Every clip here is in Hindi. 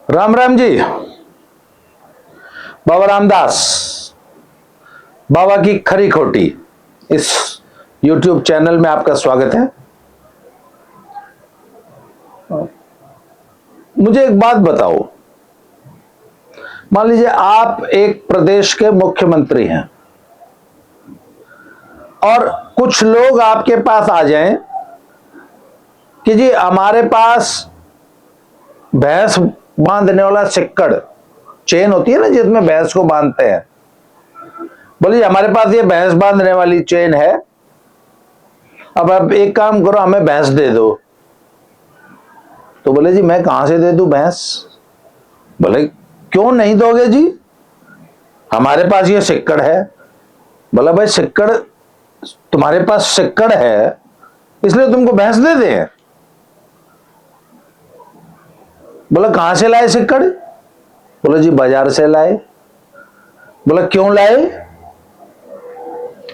राम राम जी। बाबा रामदास, बाबा की खरी खोटी, इस YouTube चैनल में आपका स्वागत है। मुझे एक बात बताओ, मान लीजिए आप एक प्रदेश के मुख्यमंत्री हैं और कुछ लोग आपके पास आ जाएं कि जी हमारे पास भैंस बांधने वाला सिक्कड़, चेन होती है ना जिसमें भैंस को बांधते हैं, बोलिए हमारे पास ये भैंस बांधने वाली चेन है, अब आप एक काम करो हमें भैंस दे दो। तो बोले जी मैं कहां से दे दूं भैंस? बोले क्यों नहीं दोगे जी, हमारे पास ये सिक्कड़ है। बोला भाई सिक्कड़, तुम्हारे पास सिक्कड़ है इसलिए तुमको भैंस दे दे। बोला कहां से लाए सिक्कड़? बोला जी बाजार से लाए। बोला क्यों लाए,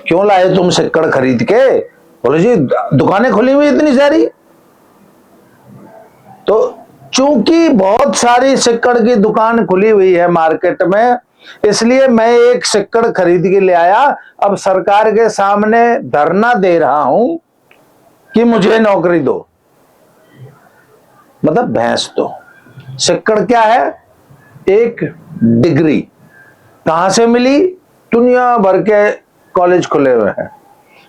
क्यों लाए तुम सिक्कड़ खरीद के? बोले जी दुकानें खुली हुई इतनी सारी। तो चूंकि बहुत सारी सिक्कड़ की दुकान खुली हुई है मार्केट में, इसलिए मैं एक सिक्कड़ खरीद के ले आया। अब सरकार के सामने धरना दे रहा हूं कि मुझे नौकरी दो, मतलब भैंस दो। सिक्कड़ क्या है? एक डिग्री। कहां से मिली? दुनिया भर के कॉलेज खुले हुए हैं,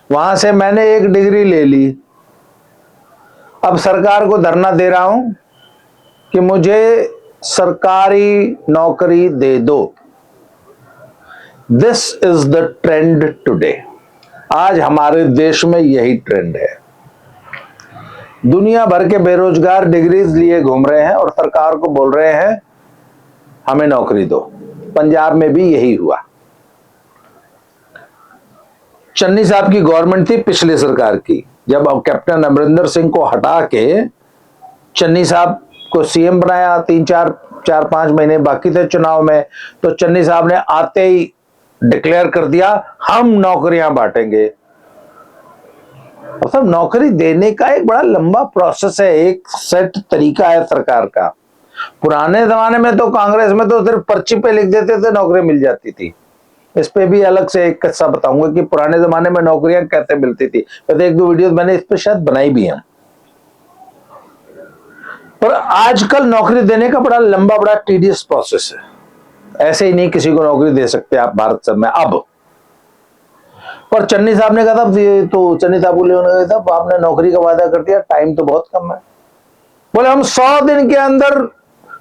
वहां से मैंने एक डिग्री ले ली। अब सरकार को धरना दे रहा हूं कि मुझे सरकारी नौकरी दे दो। This is the trend today. आज हमारे देश में यही ट्रेंड है। दुनिया भर के बेरोजगार डिग्रीज लिए घूम रहे हैं और सरकार को बोल रहे हैं हमें नौकरी दो। पंजाब में भी यही हुआ। चन्नी साहब की गवर्नमेंट थी पिछली सरकार की, जब अब कैप्टन अमरिंदर सिंह को हटा के चन्नी साहब को सीएम बनाया, 4-5 महीने बाकी थे चुनाव में, तो चन्नी साहब ने आते ही डिक्लेयर कर दिया हम नौकरियां बांटेंगे। मतलब नौकरी देने का एक बड़ा लंबा प्रोसेस है, एक सेट तरीका है सरकार का। पुराने जमाने में तो कांग्रेस में तो सिर्फ पर्ची पे लिख देते थे नौकरी मिल जाती थी। इस पे भी अलग से एक किस्सा बताऊंगा कि पुराने जमाने में नौकरियां कैसे मिलती थी। वैसे एक दो वीडियो मैंने इस पे शायद बनाई भी है। पर आजकल नौकरी देने का बड़ा लंबा, बड़ा टीडियस प्रोसेस है। ऐसे ही नहीं किसी को नौकरी दे सकते आप भारत सब में अब। पर चन्नी साहब ने कहा था, तो चन्नी साहब बोले था आपने नौकरी का वादा कर दिया, टाइम तो बहुत कम है। बोले हम 100 दिन के अंदर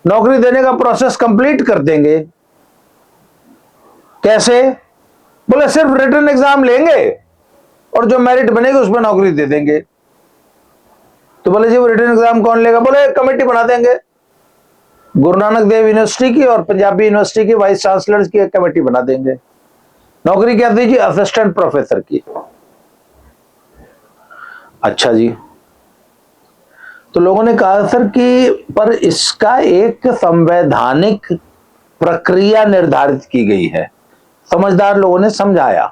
नौकरी देने का प्रोसेस कंप्लीट कर देंगे। कैसे? बोले सिर्फ रिटन एग्जाम लेंगे और जो मेरिट बनेगी उसमें नौकरी दे देंगे। तो बोले जी वो रिटन एग्जाम कौन लेगा? बोले कमेटी बना देंगे, गुरु नानक देव यूनिवर्सिटी की और पंजाबी यूनिवर्सिटी की वाइस चांसलर की एक कमेटी बना देंगे। नौकरी क्या थी जी? असिस्टेंट प्रोफेसर की। अच्छा जी। तो लोगों ने कहा सर कि पर इसका एक संवैधानिक प्रक्रिया निर्धारित की गई है। समझदार लोगों ने समझाया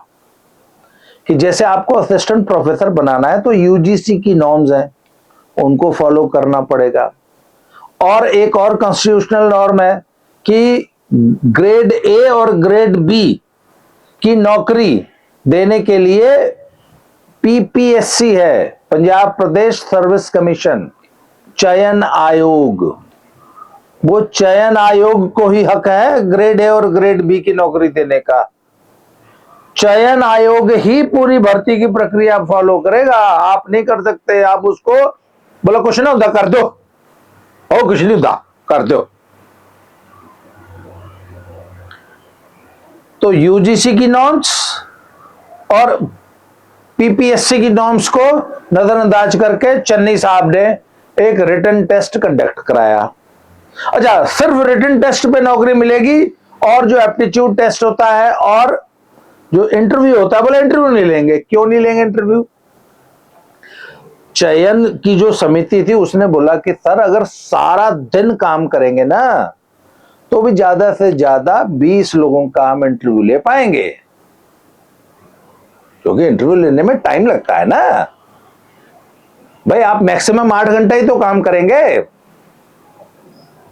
कि जैसे आपको असिस्टेंट प्रोफेसर बनाना है तो यूजीसी की नॉर्म्स हैं, उनको फॉलो करना पड़ेगा। और एक और कॉन्स्टिट्यूशनल नॉर्म है कि ग्रेड ए और ग्रेड बी की नौकरी देने के लिए पीपीएससी है, पंजाब प्रदेश सर्विस कमीशन, चयन आयोग। वो चयन आयोग को ही हक है ग्रेड ए और ग्रेड बी की नौकरी देने का। चयन आयोग ही पूरी भर्ती की प्रक्रिया फॉलो करेगा, आप नहीं कर सकते। आप उसको बोला कुछ ना होता कर दो, और कुछ नहीं होता कर दो। तो यूजीसी की नॉर्म्स और पीपीएससी की नॉर्म्स को नजरअंदाज करके चन्नी साहब ने एक रिटन टेस्ट कंडक्ट कराया। अच्छा, सिर्फ रिटन टेस्ट पे नौकरी मिलेगी और जो एप्टीट्यूड टेस्ट होता है और जो इंटरव्यू होता है, बोले इंटरव्यू नहीं लेंगे। क्यों नहीं लेंगे इंटरव्यू? चयन की जो समिति थी उसने बोला कि सर अगर सारा दिन काम करेंगे ना तो भी ज्यादा से ज्यादा 20 लोगों का हम इंटरव्यू ले पाएंगे, क्योंकि इंटरव्यू लेने में टाइम लगता है ना भाई। आप मैक्सिमम 8 घंटा ही तो काम करेंगे।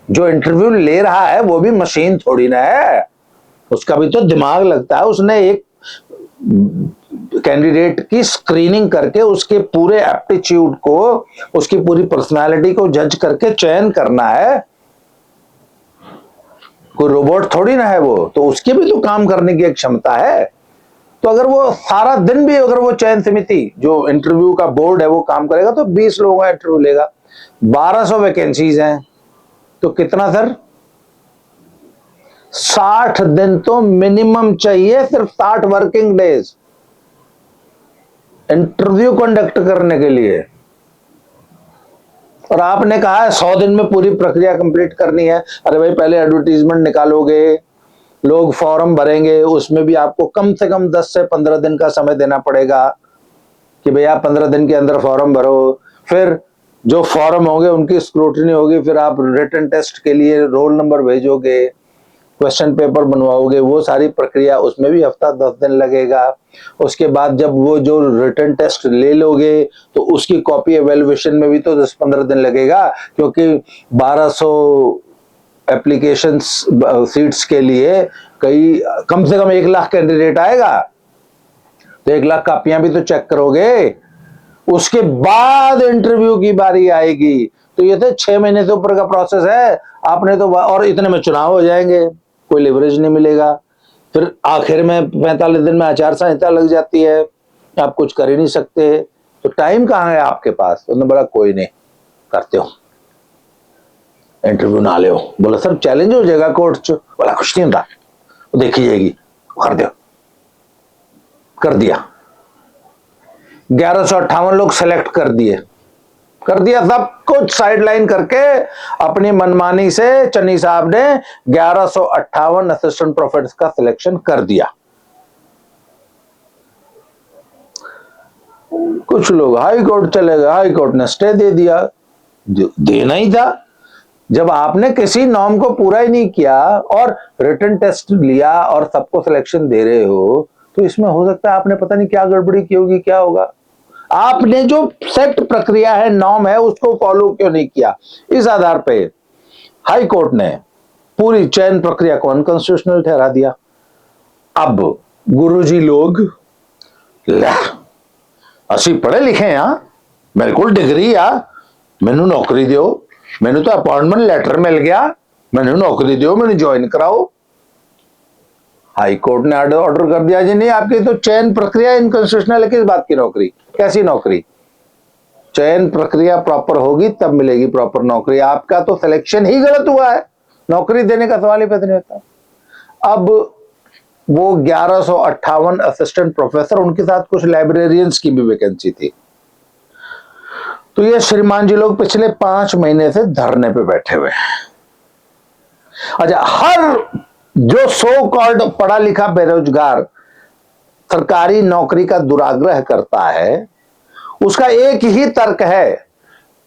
जो इंटरव्यू ले रहा है वो भी मशीन थोड़ी ना है, उसका भी तो दिमाग लगता है। उसने एक कैंडिडेट की स्क्रीनिंग करके उसके पूरे एप्टीट्यूड को, उसकी पूरी पर्सनालिटी को जज करके चयन करना है। कोई रोबोट थोड़ी ना है वो, तो उसकी भी तो काम करने की एक क्षमता है। तो अगर वो सारा दिन भी, अगर वो चयन समिति जो इंटरव्यू का बोर्ड है वो काम करेगा तो 20 लोगों का इंटरव्यू लेगा। 1200 वैकेंसीज हैं तो कितना सर, 60 दिन तो मिनिमम चाहिए, सिर्फ 60 वर्किंग डेज इंटरव्यू कंडक्ट करने के लिए। और आपने कहा है 100 दिन में पूरी प्रक्रिया कंप्लीट करनी है। अरे भाई पहले एडवर्टीजमेंट निकालोगे, लोग फॉर्म भरेंगे, उसमें भी आपको कम से कम 10 से 15 दिन का समय देना पड़ेगा कि भैया 15 दिन के अंदर फॉर्म भरो। फिर जो फॉर्म होंगे उनकी स्क्रूटनी होगी, फिर आप रिटन टेस्ट के लिए रोल नंबर भेजोगे, क्वेश्चन पेपर बनवाओगे, वो सारी प्रक्रिया, उसमें भी हफ्ता 10 दिन लगेगा। उसके बाद जब वो जो रिटन टेस्ट ले लोगे तो उसकी कॉपी एवेल्युएशन में भी तो 10-15 दिन लगेगा, क्योंकि 1200 एप्लीकेशन सीट्स के लिए कई, कम से कम 1 लाख कैंडिडेट आएगा, तो 1 लाख कापियां भी तो चेक करोगे। उसके बाद इंटरव्यू की बारी आएगी, तो ये तो 6 महीने से ऊपर का प्रोसेस है। आपने तो, और इतने में चुनाव हो जाएंगे, कोई लिवरेज नहीं मिलेगा। फिर आखिर में 45 दिन में आचार संहिता लग जाती है, आप कुछ कर ही नहीं सकते। तो टाइम कहाँ है आपके पास? उन्होंने बोला कोई नहीं, करते हो, इंटरव्यू ना ले। बोला सर चैलेंज हो जाएगा कोर्ट च। बोला कुछ नहीं होता, वो देखी जाएगी, कर दो। कर दिया, 1158 लोग सेलेक्ट कर दिया, सब कुछ साइडलाइन करके अपनी मनमानी से चन्नी साहब ने 1158 असिस्टेंट प्रोफेसर का सिलेक्शन कर दिया। कुछ लोग हाई कोर्ट चले गए, हाई कोर्ट ने स्टे दे दिया, देना ही था। जब आपने किसी नॉर्म को पूरा ही नहीं किया और रिटन टेस्ट लिया और सबको सिलेक्शन दे रहे हो, तो इसमें हो सकता है आपने पता नहीं क्या गड़बड़ी की होगी, क्या होगा। आपने जो सेट प्रक्रिया है, नॉर्म है, उसको फॉलो क्यों नहीं किया? इस आधार पे हाई कोर्ट ने पूरी चयन प्रक्रिया को अनकॉन्स्टिट्यूशनल ठहरा दिया। अब गुरुजी लोग, असी पढ़े लिखे हैं, मेरे को डिग्री आ, मैनू नौकरी दो, मैनू तो अपॉइंटमेंट लेटर मिल गया, मैनू नौकरी दो, मैनू ज्वाइन कराओ। हाई कोर्ट ने ऑर्डर कर दिया जी नहीं, आपकी तो चयन प्रक्रिया इनकॉन्स्टिट्यूशनल है, किस बात की नौकरी, कैसी नौकरी? चयन प्रक्रिया प्रॉपर होगी तब मिलेगी प्रॉपर नौकरी, आपका तो सिलेक्शन ही गलत हुआ है, नौकरी देने का सवाल ही पैदा नहीं होता। अब वो 1158 असिस्टेंट प्रोफेसर, उनके साथ कुछ लाइब्रेरियंस की भी वैकेंसी थी। तो ये श्रीमान जी लोग पिछले 5 महीने से धरने पे बैठे हुए हैं। अच्छा, हर जो सो कॉल्ड पढ़ा लिखा बेरोजगार सरकारी नौकरी का दुराग्रह करता है, उसका एक ही तर्क है,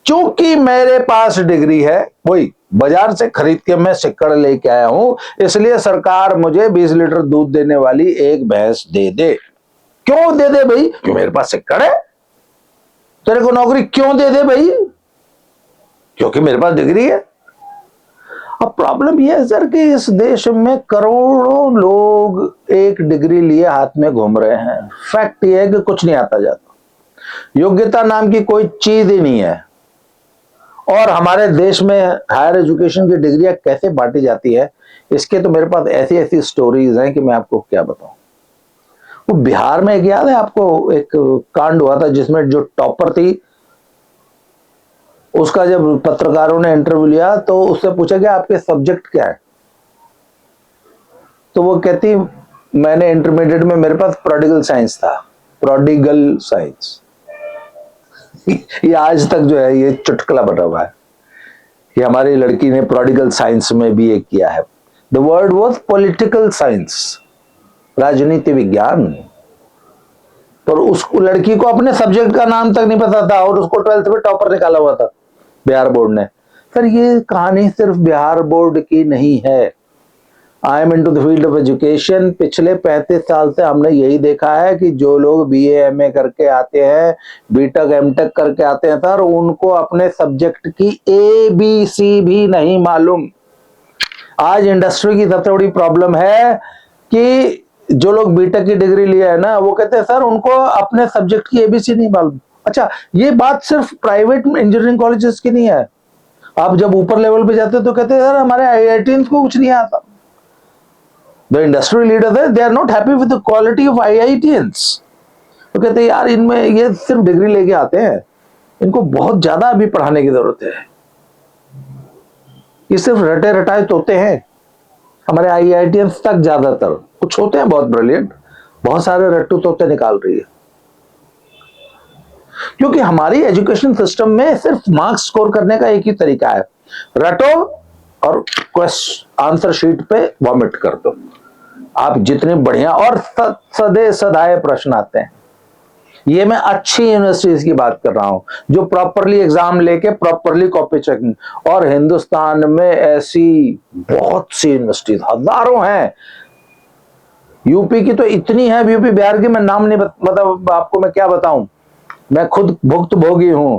क्योंकि मेरे पास डिग्री है, वही बाजार से खरीद के मैं सिक्कड़ लेके आया हूं, इसलिए सरकार मुझे 20 लीटर दूध देने वाली एक भैंस दे दे। क्यों दे दे भाई? क्यों मेरे पास सिक्कड़ है। तेरे को नौकरी क्यों दे दे भाई? क्योंकि मेरे पास डिग्री है। अब प्रॉब्लम यह है सर कि इस देश में करोड़ों लोग एक डिग्री लिए हाथ में घूम रहे हैं। फैक्ट यह है कि कुछ नहीं आता जाता, योग्यता नाम की कोई चीज ही नहीं है। और हमारे देश में हायर एजुकेशन की डिग्रियां कैसे बांटी जाती है, इसके तो मेरे पास ऐसी ऐसी स्टोरीज हैं कि मैं आपको क्या बताऊं। वो बिहार में एक याद है आपको, एक कांड हुआ था जिसमें जो टॉपर थी, उसका जब पत्रकारों ने इंटरव्यू लिया तो उससे पूछा कि आपके सब्जेक्ट क्या है, तो वो कहती मैंने इंटरमीडिएट में मेरे पास प्रोडिगल साइंस था, प्रोडिगल साइंस। ये आज तक जो है ये चुटकुला बना हुआ है कि हमारी लड़की ने प्रोडिगल साइंस में बीए किया है। The word was political science, राजनीति विज्ञान। पर उस लड़की को अपने सब्जेक्ट का नाम तक नहीं पता था और उसको 12th में टॉपर निकाला हुआ था बिहार बोर्ड ने। सर ये कहानी सिर्फ बिहार बोर्ड की नहीं है, I am into the field of education. पिछले 35 साल से हमने यही देखा है कि जो लोग बीए एमए करके आते हैं, बीटेक एमटेक करके आते हैं सर, उनको अपने सब्जेक्ट की एबीसी भी नहीं मालूम। आज इंडस्ट्री की सबसे बड़ी प्रॉब्लम है कि जो लोग बीटेक की डिग्री लिए है ना, वो कहते हैं सर उनको अपने सब्जेक्ट की एबीसी नहीं मालूम। अच्छा, ये बात सिर्फ प्राइवेट इंजीनियरिंग कॉलेजेस की नहीं है। आप जब ऊपर लेवल पे जाते हो तो कहते हैं सर हमारे आईआईटीएंस को कुछ नहीं आता। द इंडस्ट्री लीडर्स है, they are not happy with the quality of IITians. तो कहते हैं यार इनमें ये सिर्फ डिग्री लेके आते हैं, इनको बहुत ज्यादा अभी पढ़ाने की जरूरत है। ये सिर्फ रटे रटाए तोते हैं। हमारे आईआईटीएंस तक ज्यादातर, कुछ होते हैं बहुत ब्रिलियंट, बहुत सारे रट्टू तोते निकाल रही है। क्योंकि हमारी एजुकेशन सिस्टम में सिर्फ मार्क्स स्कोर करने का एक ही तरीका है, रटो और क्वेश्चन आंसर शीट पे वॉमिट कर दो। आप जितने बढ़िया और सदे सदाए प्रश्न आते हैं। ये मैं अच्छी यूनिवर्सिटीज की बात कर रहा हूं जो प्रॉपरली एग्जाम लेके प्रॉपरली कॉपी चेकिंग, और हिंदुस्तान में ऐसी बहुत सी यूनिवर्सिटीज हजारों हैं। यूपी की तो इतनी है, यूपी बिहार की मैं नाम नहीं मतलब आपको मैं क्या बताऊं, मैं खुद भुक्तभोगी हूं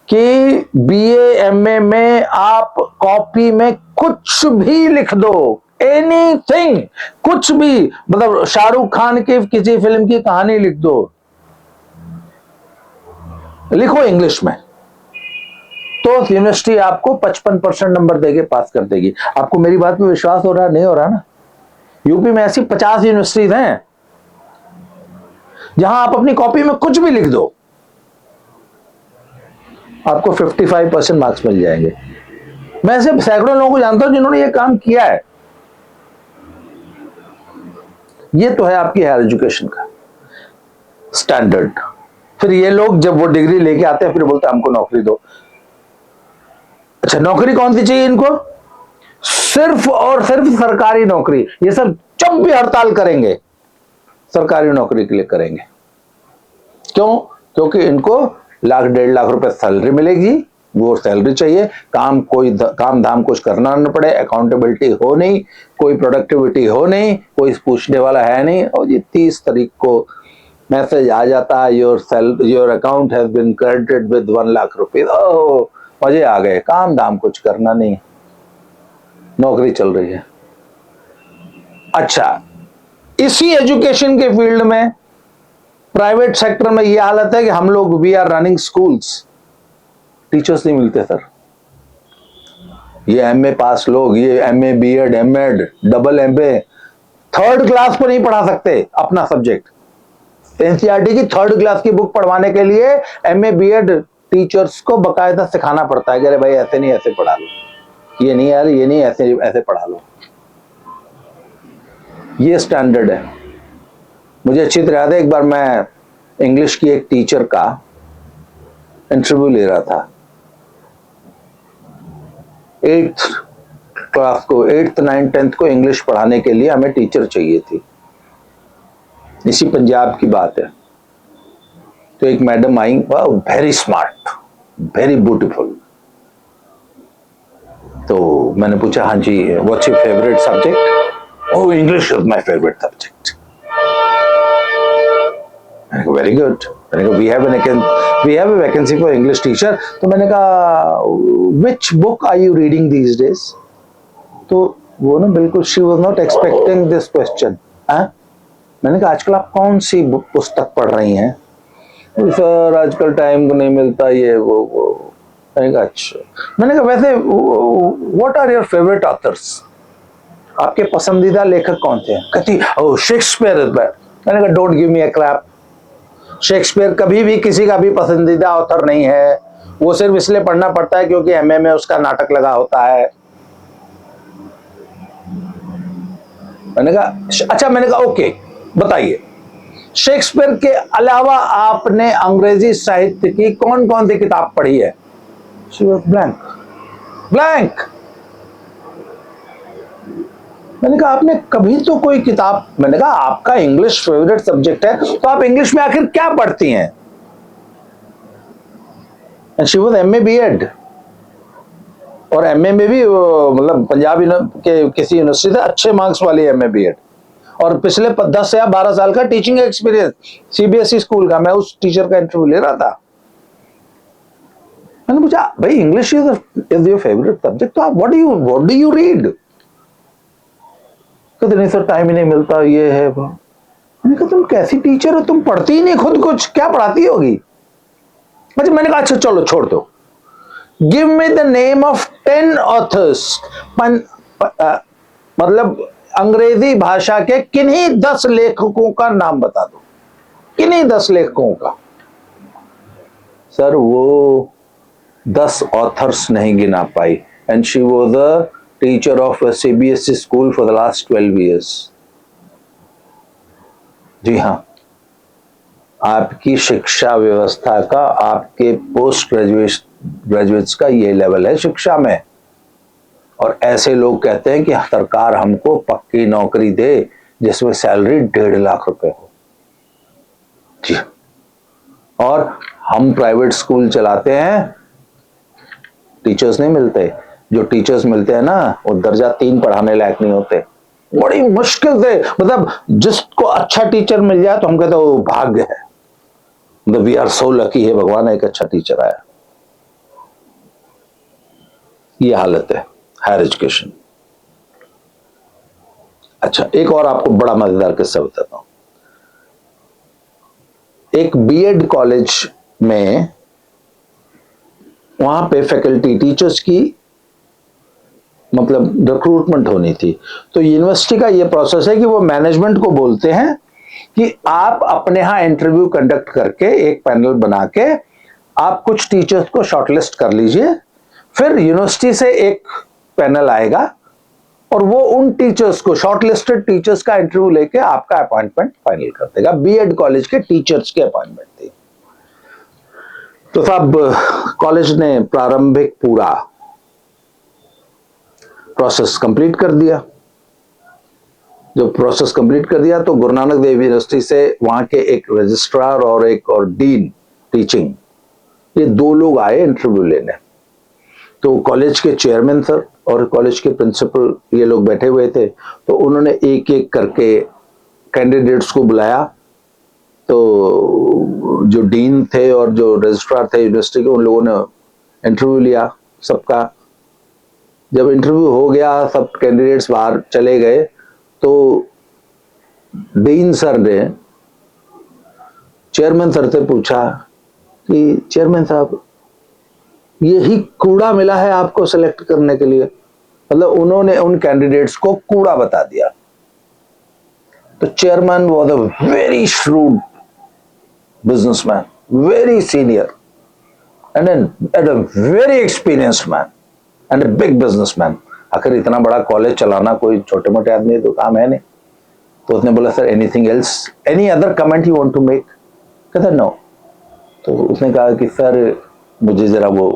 कि बीए एमए में आप कॉपी में कुछ भी लिख दो, एनीथिंग, कुछ भी, मतलब शाहरुख खान की किसी फिल्म की कहानी लिख दो, लिखो इंग्लिश में, तो यूनिवर्सिटी आपको 55% नंबर देके पास कर देगी। आपको मेरी बात में विश्वास हो रहा नहीं हो रहा ना? यूपी में ऐसी 50 यूनिवर्सिटीज हैं जहां आप अपनी कॉपी में कुछ भी लिख दो, आपको 55% मार्क्स मिल जाएंगे। मैं ऐसे सैकड़ों लोगों को जानता हूं जिन्होंने ये काम किया है। ये तो है आपकी हायर एजुकेशन का स्टैंडर्ड। फिर ये लोग जब वो डिग्री लेके आते हैं फिर बोलते हैं हमको नौकरी दो। अच्छा, नौकरी कौन सी चाहिए इनको? सिर्फ और सिर्फ सरकारी नौकरी। ये सब जब भी हड़ताल करेंगे सरकारी नौकरी के लिए करेंगे। क्यों? क्योंकि इनको लाख 1.5 लाख रुपए सैलरी मिलेगी, वो सैलरी चाहिए, काम कोई काम धाम कुछ करना न पड़े, अकाउंटेबिलिटी हो नहीं, कोई प्रोडक्टिविटी हो नहीं, कोई पूछने वाला है नहीं, और ये 30 तारीख को मैसेज आ जाता है your account has been credited with 1 lakh rupees. Oh, मजे आ गए, काम धाम कुछ करना नहीं, नौकरी चल रही है। अच्छा, इसी एजुकेशन के फील्ड में प्राइवेट सेक्टर में यह हालत है कि हम लोग we are running schools, teachers नहीं मिलते सर। ये एमए पास लोग, ये MA BEd MEd double MA third class को नहीं पढ़ा सकते अपना सब्जेक्ट। एनसीईआरटी की थर्ड क्लास की बुक पढ़वाने के लिए एमए बीएड टीचर्स को बकायदा सिखाना पड़ता है कि अरे भाई ऐसे नहीं ऐसे पढ़ा लो, ये नहीं यार ये नहीं ऐसे ऐसे पढ़ा लो। ये स्टैंडर्ड है। मुझे अच्छी तरह याद है, एक बार मैं इंग्लिश की एक टीचर का इंटरव्यू ले रहा था। 8th क्लास को, 8th 9th 10th को इंग्लिश पढ़ाने के लिए हमें टीचर चाहिए थी। इसी पंजाब की बात है। तो एक मैडम आई, वेरी स्मार्ट, वेरी ब्यूटीफुल। तो मैंने पूछा हाँ जी what's your favourite subject? Oh, English is my favourite subject. Very good. मैंने कहा we have a vacancy for English teacher. तो मैंने कहा which book are you reading these days? तो वो ना बिल्कुल she was not expecting this question. मैंने कहा आजकल आप कौन सी पुस्तक पढ़ रही हैं? सर आजकल टाइम को नहीं मिलता, ये वो। मैंने कहा अच्छा। मैंने कहा वैसे what are your favourite authors? आपके पसंदीदा लेखक कौन थे? कहती ओह शेक्सपियर इज बैड। मैंने कहा don't give me a crap. Shakespeare कभी भी किसी का भी पसंदीदा ऑथर नहीं है। वो सिर्फ इसलिए पढ़ना पड़ता है क्योंकि एमए में उसका नाटक लगा होता है। मैंने कहा अच्छा, मैंने कहा ओके बताइए शेक्सपियर के अलावा आपने अंग्रेजी साहित्य की कौन कौन सी किताब पढ़ी है? She was blank. मैंने कहा आपने कभी तो कोई किताब, मैंने कहा आपका इंग्लिश फेवरेट सब्जेक्ट है तो आप इंग्लिश में आखिर क्या पढ़ती हैं? And she was MA BEd. और एमए में भी मतलब पंजाब के किसी यूनिवर्सिटी से अच्छे मार्क्स वाली एमए बीएड, और पिछले 10 या 12 साल का टीचिंग एक्सपीरियंस सीबीएसई स्कूल का। मैं उस टीचर का इंटरव्यू ले रहा था। मैंने पूछा भाई English is your favourite subject, तो आप व्हाट डू यू रीड? कहते नहीं सर टाइम ही नहीं मिलता, ये है वो। मैंने कहा तुम कैसी टीचर हो, तुम पढ़ती ही नहीं खुद कुछ, क्या पढ़ाती होगी? अच्छा मैंने कहा अच्छा चलो छोड़ दो, give me the name of 10 authors, मतलब अंग्रेजी भाषा के किन्हीं 10 लेखकों का नाम बता दो, किन्हीं 10 लेखकों का। सर वो 10 ऑथर्स नहीं गिना पाई, and she was a teacher of a CBSE school for the last 12 years। जी हाँ, आपकी शिक्षा व्यवस्था का, आपके पोस्ट ग्रेजुएट्स का ये लेवल है शिक्षा में। और ऐसे लोग कहते हैं कि सरकार हमको पक्की नौकरी दे जिसमें सैलरी 1.5 लाख रुपए हो। जी, और हम प्राइवेट स्कूल चलाते हैं, टीचर्स नहीं मिलते, जो टीचर्स मिलते हैं ना वो दर्जा 3 पढ़ाने लायक नहीं होते, बड़ी मुश्किल से। मतलब जिसको अच्छा टीचर मिल जाए तो हम कहते हैं वो भाग्य है, मतलब वी आर सो लकी है, भगवान एक अच्छा टीचर आया। ये हालत है हायर एजुकेशन। अच्छा एक और आपको बड़ा मजेदार किस्सा बताता हूं। एक बीएड कॉलेज में, वहां पे फैकल्टी टीचर्स की मतलब रिक्रूटमेंट होनी थी। तो यूनिवर्सिटी का ये प्रोसेस है कि वो मैनेजमेंट को बोलते हैं कि आप अपने यहां इंटरव्यू कंडक्ट करके एक पैनल बना के आप कुछ टीचर्स को शॉर्टलिस्ट कर लीजिए, फिर यूनिवर्सिटी से एक पैनल आएगा और वो उन टीचर्स को, शॉर्टलिस्टेड टीचर्स का इंटरव्यू लेके आपका अपॉइंटमेंट फाइनल कर देगा। बीएड कॉलेज के टीचर्स के अपॉइंटमेंट थी। तो साहब कॉलेज ने प्रारंभिक पूरा प्रोसेस कंप्लीट कर दिया। जब प्रोसेस कंप्लीट कर दिया तो गुरु नानक देव यूनिवर्सिटी से वहां के एक रजिस्ट्रार और डीन टीचिंग, ये 2 लोग आए इंटरव्यू लेने। तो कॉलेज के चेयरमैन सर और कॉलेज के प्रिंसिपल ये लोग बैठे हुए थे। तो उन्होंने एक एक करके कैंडिडेट्स को बुलाया। तो जो डीन थे और जो रजिस्ट्रार थे यूनिवर्सिटी के, उन लोगों ने इंटरव्यू लिया सबका। जब इंटरव्यू हो गया, सब कैंडिडेट्स बाहर चले गए, तो डीन सर ने चेयरमैन सर से पूछा कि चेयरमैन साहब यही कूड़ा मिला है आपको सिलेक्ट करने के लिए? मतलब उन्होंने उन कैंडिडेट्स को कूड़ा बता दिया। तो chairman was a very shrewd businessman, very senior and a very experienced man and a big businessman। आखिर इतना बड़ा कॉलेज चलाना कोई छोटे मोटे आदमी तो काम है नहीं। तो उसने बोला sir anything else, any other comment you want to make? कहता नो। तो उसने कहा कि सर मुझे जरा वो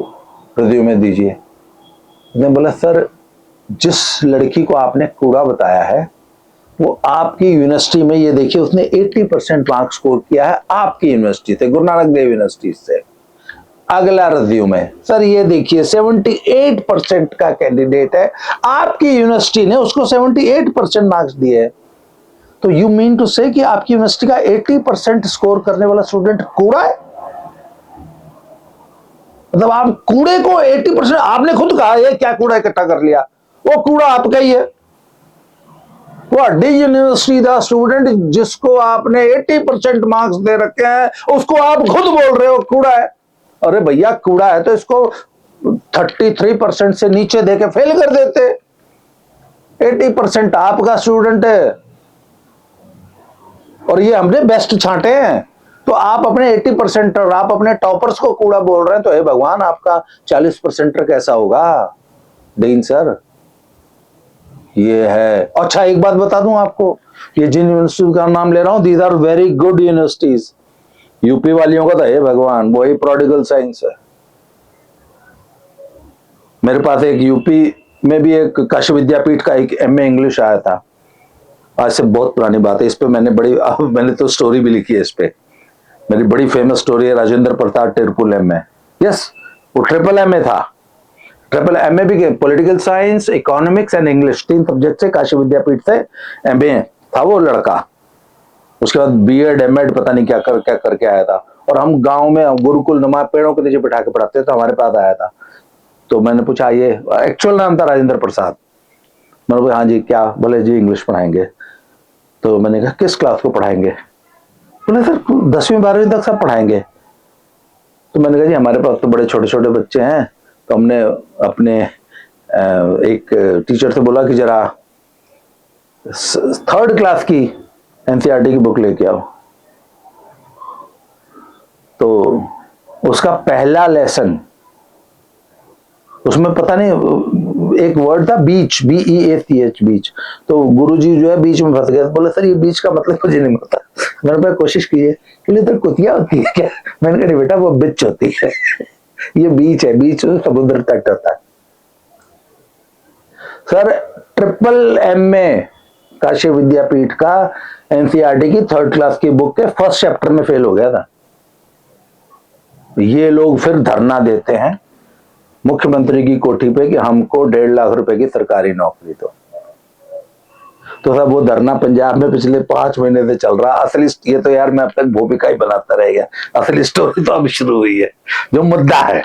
रिज्यूमे दीजिए। उसने बोला सर जिस लड़की को आपने कूड़ा बताया है वो आपकी यूनिवर्सिटी में, ये देखिए उसने 80% मार्क्स स्कोर किया है आपकी यूनिवर्सिटी से, गुरु नानक देव यूनिवर्सिटी से। अगला रिज्यूमे, सर ये देखिए 78% का कैंडिडेट है, आपकी यूनिवर्सिटी ने उसको 78% मार्क्स दिए। तो यू मीन टू से कि आपकी यूनिवर्सिटी का 80% स्कोर करने वाला स्टूडेंट कूड़ा है? मतलब आप कूड़े को 80%, आपने खुद कहा ये क्या कूड़ा इकट्ठा कर लिया, वो कूड़ा आपका ही है। वो डी यूनिवर्सिटी का स्टूडेंट जिसको आपने 80% मार्क्स दे रखे हैं उसको आप खुद बोल रहे हो कूड़ा है। अरे भैया कूड़ा है तो इसको 33% से नीचे देके फेल कर देते। 80% आपका स्टूडेंट है और ये हमने बेस्ट छांटे हैं, तो आप अपने 80% और आप अपने टॉपर्स को कूड़ा बोल रहे हैं। तो हे भगवान आपका 40% कैसा होगा डीन सर? ये है। अच्छा एक बात बता दूं आपको, ये जिन यूनिवर्सिटी का नाम ले रहा हूं these are very good universities. UP वालियों का तो हे भगवान वही प्रोडिगल साइंस है। मेरे पास एक यूपी में भी एक काशी विद्यापीठ का एक एमए इंग्लिश आया था, आज से बहुत पुरानी बात है। इस पे मैंने तो स्टोरी भी लिखी है इस पे। मेरी बड़ी फेमस स्टोरी है राजेंद्र प्रताप टिरपुल एमए। यस वो ट्रिपल एमए था। ट्रिपल एमए भी, political science, economics and English, 3 subject से काशी विद्यापीठ से एमए था वो लड़का। उसके बाद बीएड एमएड पता नहीं क्या करके आया था। और हम गांव में गुरुकुल नुमा पेड़ों के नीचे बिठा के पढ़ाते थे, तो हमारे पास आया था। तो मैंने पूछा, ये एक्चुअल नाम था राजेंद्र प्रसाद। मैंने बोला हाँ जी क्या? बोले जी इंग्लिश पढ़ाएंगे। तो मैंने कहा किस क्लास को पढ़ाएंगे? बोले सर 10वीं 12वीं तक सब पढ़ाएंगे। तो मैंने कहा जी हमारे पास तो बड़े छोटे छोटे बच्चे हैं। तो हमने अपने एक टीचर से बोला कि जरा 3rd क्लास की एनसीईआरटी की बुक लेके आओ। तो उसका पहला लेसन, उसमें पता नहीं एक वर्ड था बीच, BEACH, बीच। तो गुरुजी जो है बीच में फंस गए। बोले सर ये बीच का मतलब मुझे नहीं पता। मैंने कहा कोशिश कीजिए। बोले तो कुतिया होती है क्या? मैंने कहा नहीं बेटा वो बिच होती है। ये बीच है, बीच समुद्र तट होता है। सर ट्रिपल एमए काशी विद्यापीठ का एनसीईआरटी की 3rd क्लास की बुक के फर्स्ट चैप्टर में फेल हो गया था। ये लोग फिर धरना देते हैं मुख्यमंत्री की कोठी पे कि हमको 1.5 लाख रुपए की सरकारी नौकरी दो। तो साहब वो धरना पंजाब में पिछले 5 महीने से चल रहा। असली ये तो यार मैं अब तक भूमिका ही बनाता रह गया, असली स्टोरी तो अब शुरू हुई है, जो मुद्दा है।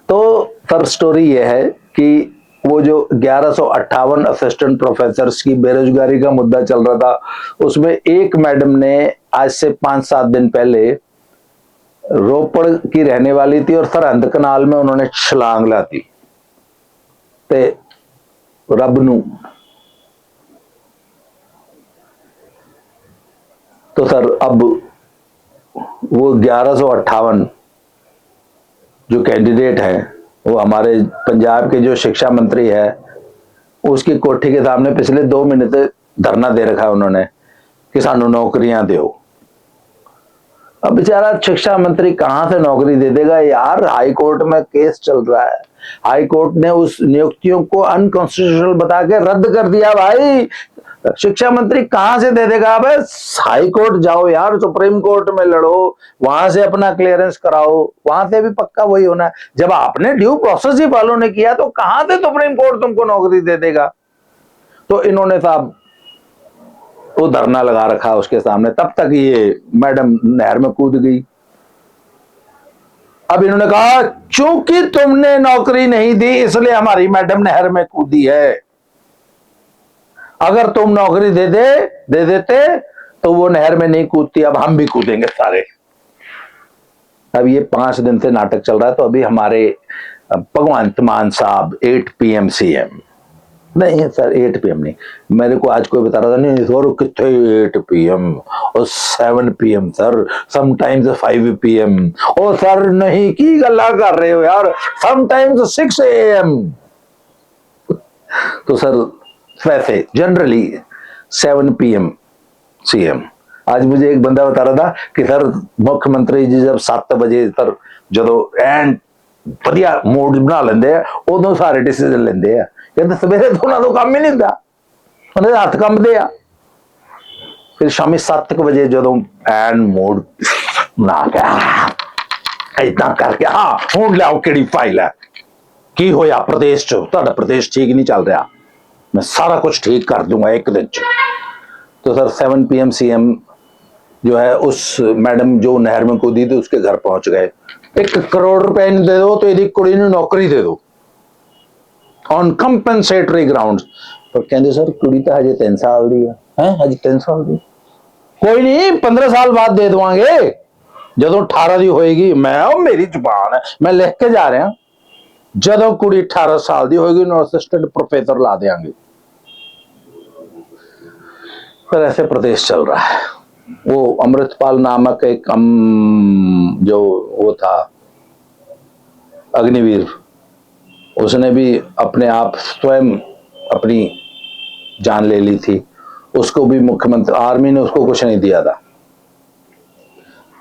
तो सर स्टोरी ये है कि वो जो 1158 असिस्टेंट प्रोफेसर की बेरोजगारी का मुद्दा चल रहा था, उसमें एक मैडम ने आज से 5-7 दिन पहले रोपड़ की रहने वाली थी और सरहंद कनाल में उन्होंने छलांग लाती ते रब नू। तो सर अब वो 1158 जो कैंडिडेट है, वो हमारे पंजाब के जो शिक्षा मंत्री है, उसकी कोठी के सामने पिछले 2 महीने से धरना दे रखा है उन्होंने कि सानू नौकरियां दो। अब बेचारा शिक्षा मंत्री कहां से नौकरी दे देगा यार? हाई कोर्ट में केस चल रहा है, हाई कोर्ट ने उस नियुक्तियों को अनकॉन्स्टिट्यूशनल बता के रद्द कर दिया। भाई शिक्षा मंत्री कहां से दे देगा? अब हाई कोर्ट जाओ यार, सुप्रीम कोर्ट में लड़ो, वहां से अपना क्लियरेंस कराओ, वहां से भी पक्का वही होना है। जब आपने ड्यू प्रोसेस ही फॉलो नहीं किया तो कहां से सुप्रीम कोर्ट तुमको नौकरी दे देगा? तो इन्होंने साहब वो धरना लगा रखा उसके सामने। तब तक ये मैडम नहर में कूद गई। अब इन्होंने कहा चूंकि तुमने नौकरी नहीं दी इसलिए हमारी मैडम नहर में कूदी है। अगर तुम नौकरी दे देते तो वो नहर में नहीं कूदती। अब हम भी कूदेंगे सारे। अब ये 5 दिन से नाटक चल रहा है। तो अभी हमारे भगवंत मान साहब 8 PM CM, नहीं सर 8 PM नहीं, मेरे को आज कोई बता रहा था नहीं सर कितने 8 PM और 7 PM सर, समटाइम्स 5 PM। ओ सर नहीं की गल्ला कर रहे हो यार, समटाइम्स 6 AM। तो सर वैसे जनरली 7 PM CM। आज मुझे एक बंदा बता रहा था कि सर मुख्यमंत्री जी जब 7 बजे सर जो एंड ਵਧੀਆ ਮੂਡ ਬਣਾ ਲੈਂਦੇ ਆ, ਉਦੋਂ ਸਾਰੇ ਡਿਸੀਜਨ ਲੈਂਦੇ ਆ। ਕਹਿੰਦੇ ਸਵੇਰੇ ਤੋਂ ਉਹਨਾਂ ਨੂੰ ਕੰਮ ਹੀ ਨਹੀਂ ਹੁੰਦਾ, ਉਹਨਾਂ ਦੇ ਹੱਥ ਕੰਬਦੇ ਆ। ਫਿਰ ਸ਼ਾਮੀ 7 ਵਜੇ ਜਦੋਂ ਐਨ ਮੂਡ ਬਣਾ ਕੇ ਇਦਾਂ ਕਰਕੇ ਹਾਂ ਹੁਣ ਲਿਆਓ ਕਿਹੜੀ ਫਾਈਲ ਹੈ, ਕੀ ਹੋਇਆ ਪ੍ਰਦੇਸ਼ 'ਚ, ਤੁਹਾਡਾ ਪ੍ਰਦੇਸ਼ ਠੀਕ ਨਹੀਂ ਚੱਲ ਰਿਹਾ, मैं सारा कुछ ठीक कर दूंगा एक दिन। तो सर 7 PM CM जो है उस मैडम जो नहर में कूदी थी उसके घर पहुंच गए। 1 करोड़ रुपए दे दो तो यदि कुड़ी ने नौकरी दे दो ऑन कंपनसेटरी ग्राउंड्स। तो कहते सर कुड़ी तो हजे 3 साल दी है हजे 3 साल दी, कोई नहीं 15 साल बाद दे देवांगे ਜਦੋਂ 18 ਦੀ ਹੋਏਗੀ। मैं मेरी जुबान है, मैं लिख के जा रहा, ਜਦੋਂ ਕੁੜੀ 18 ਸਾਲ ਦੀ ਹੋਏਗੀ ਉਹਨੂੰ असिस्टेंट प्रोफेसर ला देंगे। फिर ऐसे प्रदेश चल रहा है। वो अमृतपाल नामक एक जो वो था अग्निवीर, उसने भी अपने आप स्वयं अपनी जान ले ली थी। उसको भी मुख्यमंत्री आर्मी ने उसको कुछ नहीं दिया था,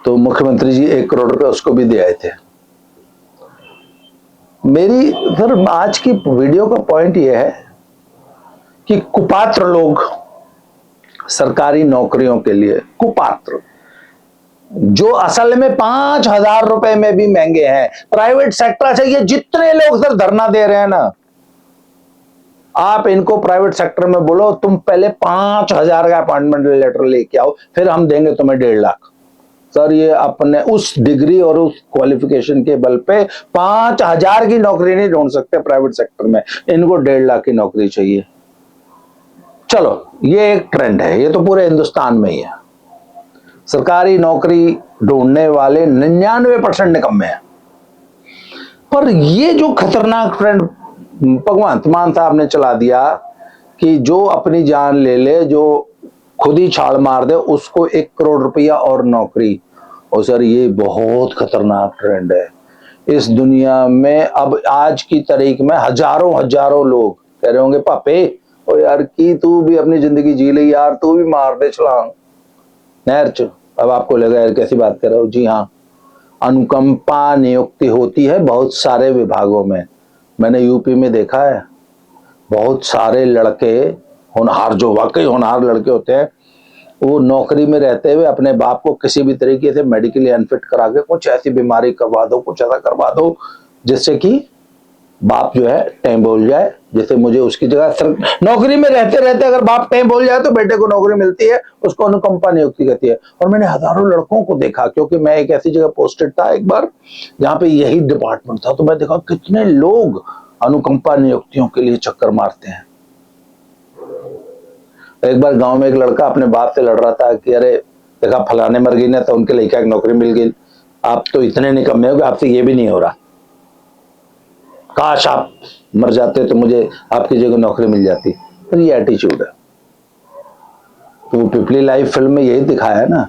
तो मुख्यमंत्री जी 1 करोड़ रुपए उसको भी दे आए थे। मेरी सर आज की वीडियो का पॉइंट यह है कि कुपात्र लोग सरकारी नौकरियों के लिए कुपात्र, जो असल में 5,000 रुपए में भी महंगे हैं। प्राइवेट सेक्टर से ये जितने लोग सर धरना दे रहे हैं ना, आप इनको प्राइवेट सेक्टर में बोलो तुम पहले 5,000 का अपॉइंटमेंट लेटर लेके आओ, फिर हम देंगे तुम्हें 1.5 लाख। सर ये अपने उस डिग्री और उस क्वालिफिकेशन के बल पे 5,000 की नौकरी नहीं ढूंढ सकते प्राइवेट सेक्टर में, इनको 1.5 लाख की नौकरी चाहिए। चलो ये एक ट्रेंड है, ये तो पूरे हिंदुस्तान में ही है। सरकारी नौकरी ढूंढने वाले 99% निकम्मे हैं। पर ये जो खतरनाक ट्रेंड भगवंत मान साहब ने चला दिया कि जो अपनी जान ले ले, जो खुद ही छाल मार दे, उसको 1 करोड़ रुपया और नौकरी। और सर ये बहुत खतरनाक ट्रेंड है इस दुनिया में। अब आज की तारीख में हजारों लोग कह रहे होंगे पापे ओ यार की तू भी अपनी जिंदगी जी ले यार, तू भी मार दे छलांग नहर च। अब आपको लगा यार कैसी बात कर रहे हो। जी हाँ, अनुकंपा नियुक्ति होती है बहुत सारे विभागों में। मैंने यूपी में देखा है, बहुत सारे लड़के होनहार, जो वाकई होनहार लड़के होते हैं, वो नौकरी में रहते हुए अपने बाप को किसी भी तरीके से मेडिकली अनफिट करा के कुछ ऐसी बीमारी करवा दो, कुछ ऐसा करवा दो जिससे कि बाप जो है टाइम बोल जाए। जैसे मुझे उसकी जगह नौकरी में रहते रहते अगर बाप टाइम बोल जाए तो बेटे को नौकरी मिलती है, उसको अनुकंपा नियुक्ति कहती है। और मैंने हजारों लड़कों को देखा, क्योंकि मैं एक ऐसी जगह पोस्टेड था एक बार जहां पे यही डिपार्टमेंट था, तो मैं देखा कितने लोग अनुकंपा नियुक्तियों के लिए चक्कर मारते हैं। एक बार गांव में एक लड़का अपने बाप से लड़ रहा था कि अरे देखा फलाने मर गई ना तो उनके लड़का एक नौकरी मिल गई, आप तो इतने निकम्मे हो कि आपसे ये भी नहीं हो रहा, काश आप मर जाते तो मुझे आपकी जगह नौकरी मिल जाती। तो ये एटीट्यूड है। तो वो पिपली लाइव फिल्म में यही दिखाया है ना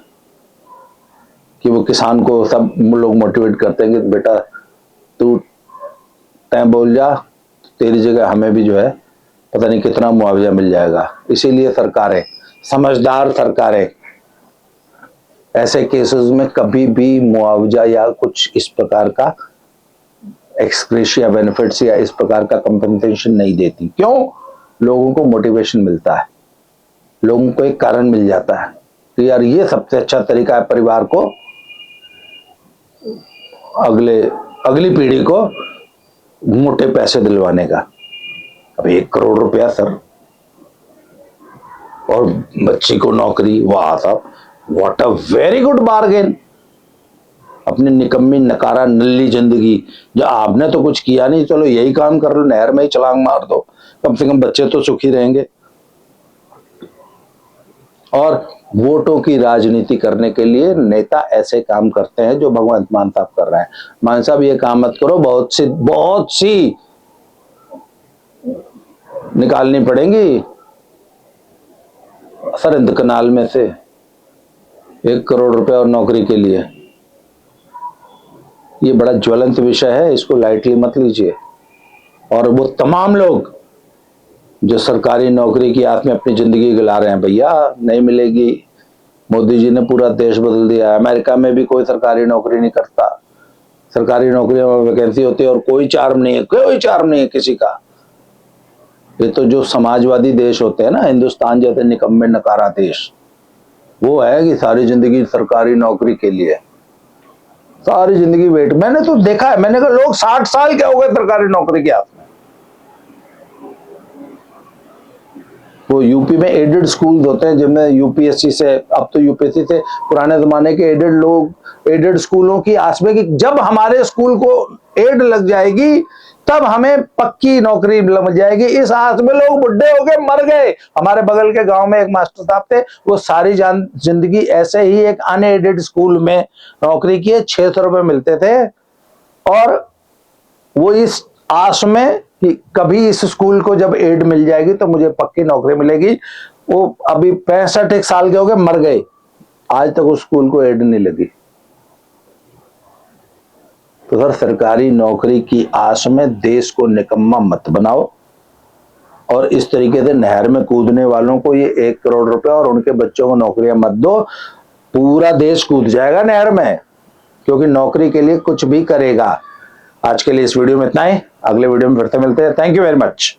कि वो किसान को सब लोग मोटिवेट करते हैं कि बेटा तू टाइम बोल जा, तेरी जगह हमें भी जो है पता नहीं कितना मुआवजा मिल जाएगा। इसीलिए सरकारें, समझदार सरकारें ऐसे केसेस में कभी भी मुआवजा या कुछ इस प्रकार का एक्सग्रेशिया बेनिफिट्स या इस प्रकार का कंपनसेशन नहीं देती। क्यों? लोगों को मोटिवेशन मिलता है, लोगों को एक कारण मिल जाता है कि यार ये सबसे अच्छा तरीका है परिवार को, अगली पीढ़ी को मोटे पैसे दिलवाने का। अब 1 करोड़ रुपया सर और बच्ची को नौकरी, वाह साहब what a very good bargain. अपनी निकम्मी नकारा नल्ली जिंदगी, जो आपने तो कुछ किया नहीं, चलो यही काम कर लो, नहर में ही छलांग मार दो, कम से कम बच्चे तो सुखी रहेंगे। और वोटों की राजनीति करने के लिए नेता ऐसे काम करते हैं जो भगवंत मान साहब कर रहे हैं। मान साहब ये काम मत करो, बहुत सी निकालनी पड़ेंगी सरंद कनाल में से 1 करोड़ रुपए और नौकरी के लिए। ये बड़ा ज्वलंत विषय है, इसको लाइटली मत लीजिए। और वो तमाम लोग जो सरकारी नौकरी की आस में अपनी जिंदगी गुजार रहे हैं, भैया नहीं मिलेगी। मोदी जी ने पूरा देश बदल दिया है। अमेरिका में भी कोई सरकारी नौकरी नहीं करता, सरकारी नौकरियों में वैकेंसी होती है और कोई चार्म नहीं है किसी का। ये तो जो समाजवादी देश होते हैं ना, हिंदुस्तान जैसे निकम्मे नकारा देश, वो है कि सारी जिंदगी सरकारी नौकरी के लिए, सारी जिंदगी वेट। मैंने तो देखा है, मैंने कहा लोग 60 साल के हो गए सरकारी नौकरी के हाथ में। वो यूपी में एडेड स्कूल होते हैं जिनमें यूपीएससी से, अब तो यूपीएससी से पुराने जमाने के एडेड लोग एडेड स्कूलों की आस में कि जब हमारे स्कूल को एड लग जाएगी तब हमें पक्की नौकरी लग जाएगी, इस आस में लोग बुढ़े हो गए, मर गए। हमारे बगल के गांव में एक मास्टर साहब थे, वो सारी जिंदगी ऐसे ही एक अनएडेड स्कूल में नौकरी किए, 600 रुपए मिलते थे। और वो इस आस में कि कभी इस स्कूल को जब एड मिल जाएगी तो मुझे पक्की नौकरी मिलेगी। वो अभी 65 साल के हो गए, मर गए, आज तक उस स्कूल को एड नहीं लगी। तो सर सरकारी नौकरी की आस में देश को निकम्मा मत बनाओ, और इस तरीके से नहर में कूदने वालों को ये 1 करोड़ रुपए और उनके बच्चों को नौकरियां मत दो। पूरा देश कूद जाएगा नहर में, क्योंकि नौकरी के लिए कुछ भी करेगा। आज के लिए इस वीडियो में इतना ही, अगले वीडियो में फिर से मिलते हैं। Thank you very much.